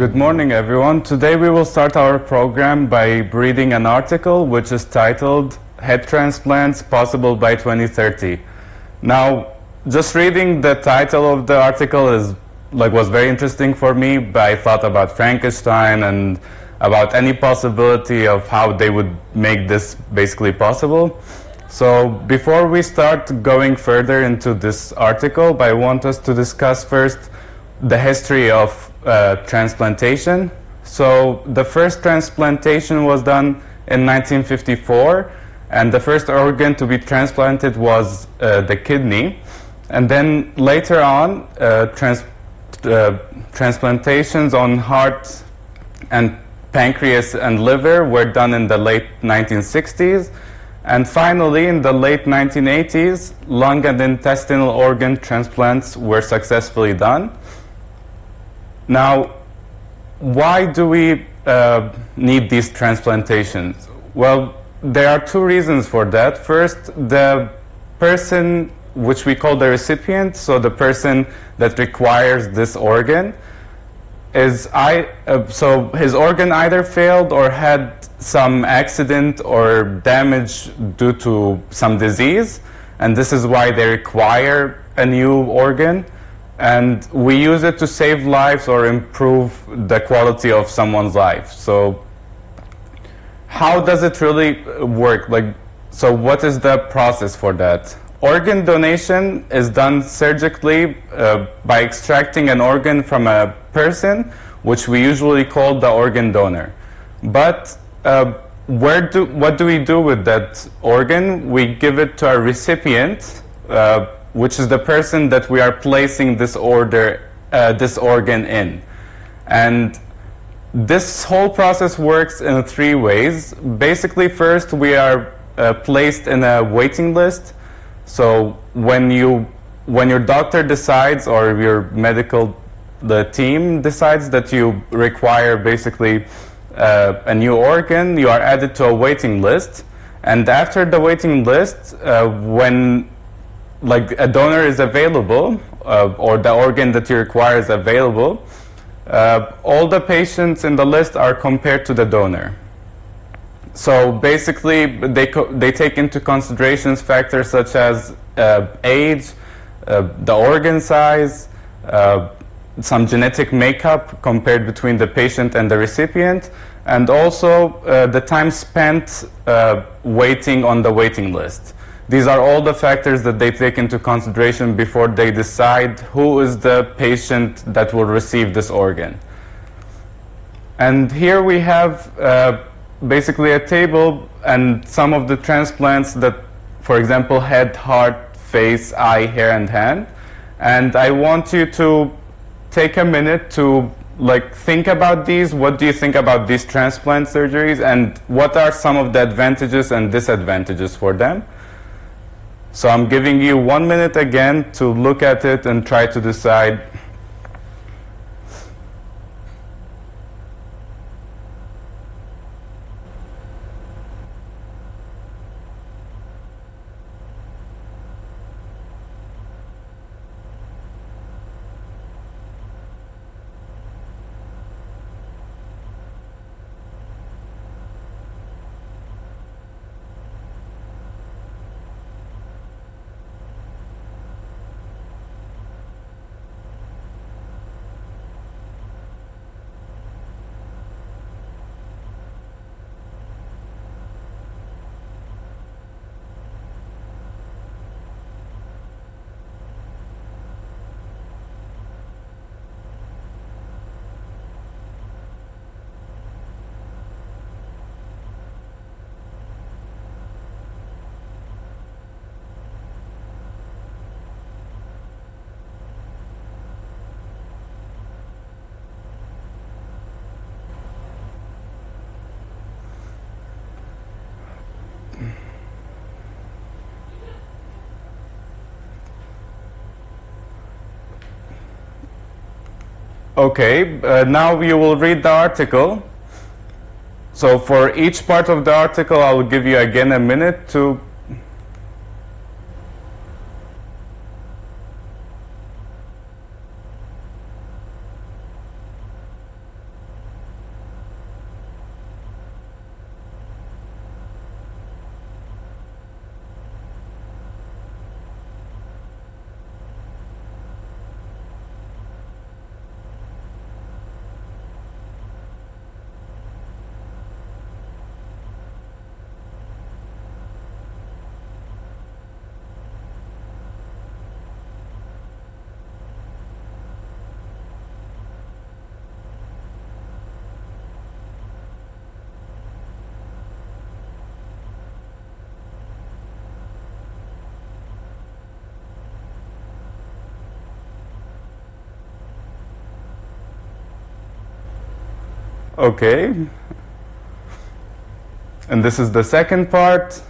Good morning, everyone. Today we will start our program by reading an article which is titled Head Transplants Possible by 2030. Now, just reading the title of the article was very interesting for me, but I thought about Frankenstein and about any possibility of how they would make this basically possible. So before we start going further into this article, I want us to discuss first the history of transplantation. So the first transplantation was done in 1954, and the first organ to be transplanted was the kidney. And then later on, transplantations on heart and pancreas and liver were done in the late 1960s. And finally, in the late 1980s, lung and intestinal organ transplants were successfully done. Now, why do we need these transplantations? Well, there are two reasons for that. First, the person which we call the recipient, so the person that requires this organ, so his organ either failed or had some accident or damage due to some disease, and this is why they require a new organ. And we use it to save lives or improve the quality of someone's life. So how does it really work? So what is the process for that? Organ donation is done surgically by extracting an organ from a person, which we usually call the organ donor. But what do we do with that organ? We give it to a recipient, which is the person that we are placing this organ in. And this whole process works in three ways. Basically, first, we are placed in a waiting list. So when your doctor decides, or your the team decides that you require basically a new organ, you are added to a waiting list. And after the waiting list, when a donor is available, or the organ that you require is available, all the patients in the list are compared to the donor. So basically, they take into consideration factors such as age, the organ size, some genetic makeup compared between the patient and the recipient, and also the time spent waiting on the waiting list. These are all the factors that they take into consideration before they decide who is the patient that will receive this organ. And here we have basically a table and some of the transplants that, for example, head, heart, face, eye, hair, and hand. And I want you to take a minute to think about these. What do you think about these transplant surgeries, and what are some of the advantages and disadvantages for them? So I'm giving you 1 minute again to look at it and try to decide. Okay, now you will read the article. So for each part of the article, I will give you again a minute to Okay. And this is the second part.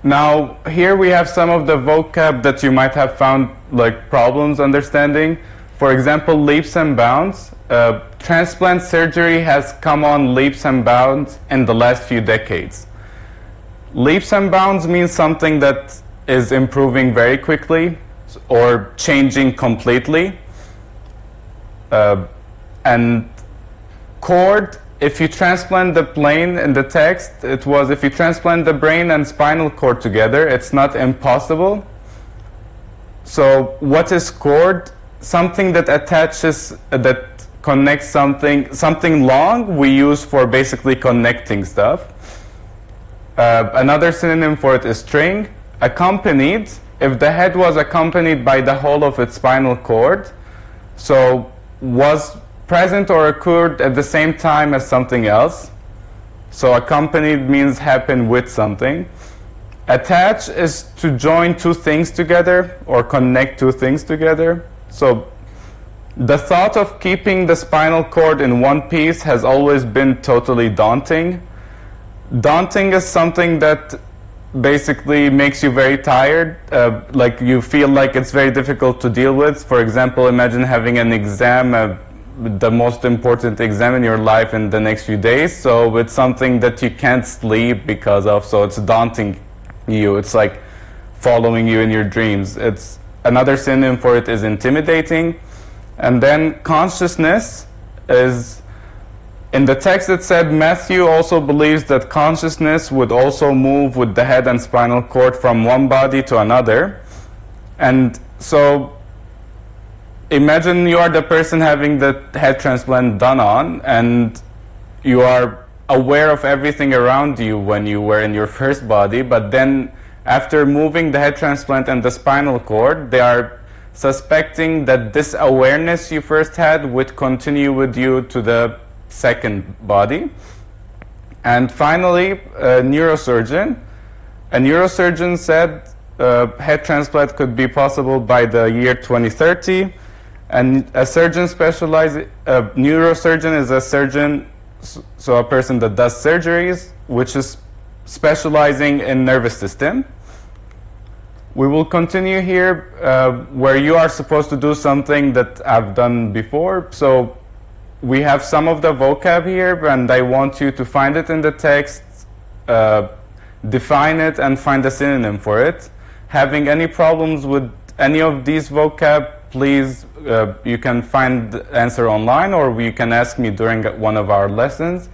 Now, here we have some of the vocab that you might have found like problems understanding. For example, leaps and bounds. Transplant surgery has come on leaps and bounds in the last few decades. Leaps and bounds means something that is improving very quickly or changing completely. And cord, if you transplant the plane in the text, it was if you transplant the brain and spinal cord together, it's not impossible. So what is cord? Something that attaches, that connects something long we use for basically connecting stuff. Another synonym for it is string. Accompanied, if the head was accompanied by the whole of its spinal cord, so was present or occurred at the same time as something else. So accompanied means happen with something. Attach is to join two things together or connect two things together. So the thought of keeping the spinal cord in one piece has always been totally daunting. Daunting is something that basically makes you very tired, like you feel like it's very difficult to deal with. For example, imagine having an exam, the most important exam in your life in the next few days. So it's something that you can't sleep because of, so it's daunting you. It's like following you in your dreams. It's another synonym for it is intimidating. And then consciousness is, in the text it said Matthew also believes that consciousness would also move with the head and spinal cord from one body to another. And so imagine you are the person having the head transplant done on, and you are aware of everything around you when you were in your first body, but then after moving the head transplant and the spinal cord, they are suspecting that this awareness you first had would continue with you to the second body. And finally, a neurosurgeon. A neurosurgeon said head transplant could be possible by the year 2030. And a surgeon a neurosurgeon is a surgeon, so a person that does surgeries, which is specializing in nervous system. We will continue here where you are supposed to do something that I've done before. So we have some of the vocab here, and I want you to find it in the text, define it, and find a synonym for it. Having any problems with any of these vocab, please, you can find the answer online, or you can ask me during one of our lessons.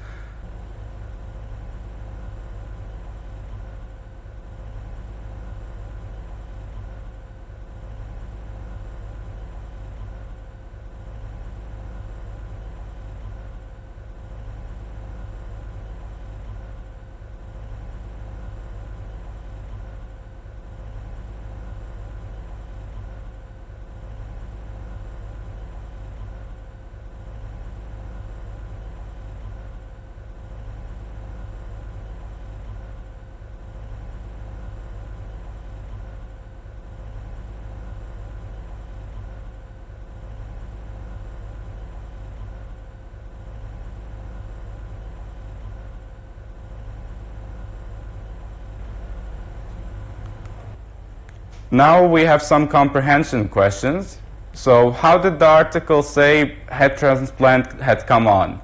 Now we have some comprehension questions. So how did the article say head transplant had come on?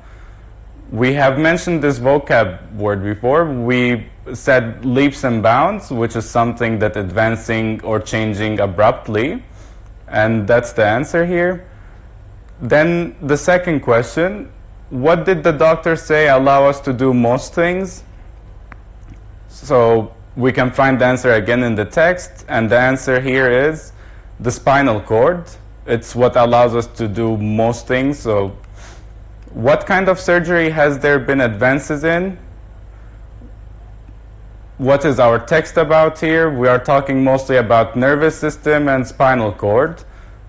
We have mentioned this vocab word before. We said leaps and bounds, which is something that advancing or changing abruptly. And that's the answer here. Then the second question, what did the doctor say allow us to do most things? So we can find the answer again in the text, and the answer here is the spinal cord. It's what allows us to do most things. So what kind of surgery has there been advances in? What is our text about here? We are talking mostly about nervous system and spinal cord.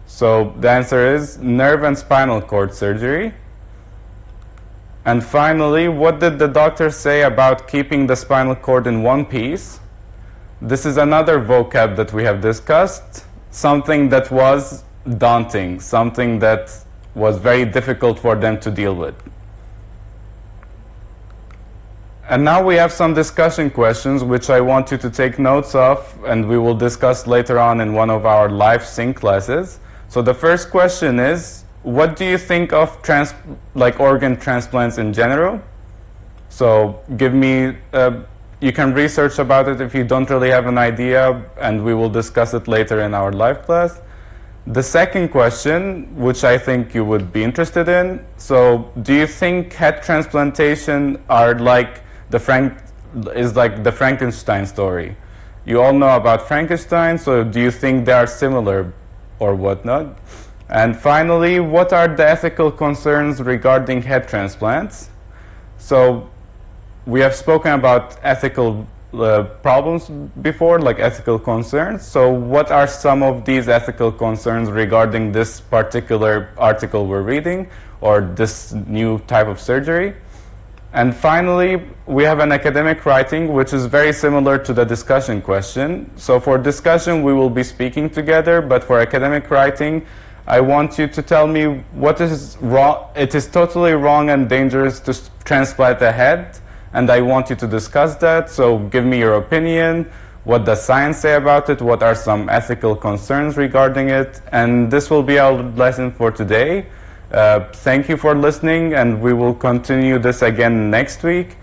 So the answer is nerve and spinal cord surgery. And finally, what did the doctor say about keeping the spinal cord in one piece? This is another vocab that we have discussed, something that was daunting, something that was very difficult for them to deal with. And now we have some discussion questions which I want you to take notes of, and we will discuss later on in one of our live sync classes. So the first question is, what do you think of organ transplants in general? So give me, you can research about it if you don't really have an idea, and we will discuss it later in our live class. The second question, which I think you would be interested in, so do you think head transplantation are like the Frankenstein story? You all know about Frankenstein, so do you think they are similar or whatnot? And finally, what are the ethical concerns regarding head transplants? So we have spoken about ethical problems before, like ethical concerns. So what are some of these ethical concerns regarding this particular article we're reading, or this new type of surgery? And finally, we have an academic writing, which is very similar to the discussion question. So for discussion, we will be speaking together, but for academic writing, I want you to tell me what is wrong. It is totally wrong and dangerous to transplant a head, and I want you to discuss that. So give me your opinion. What does science say about it? What are some ethical concerns regarding it? And this will be our lesson for today. Thank you for listening, and we will continue this again next week.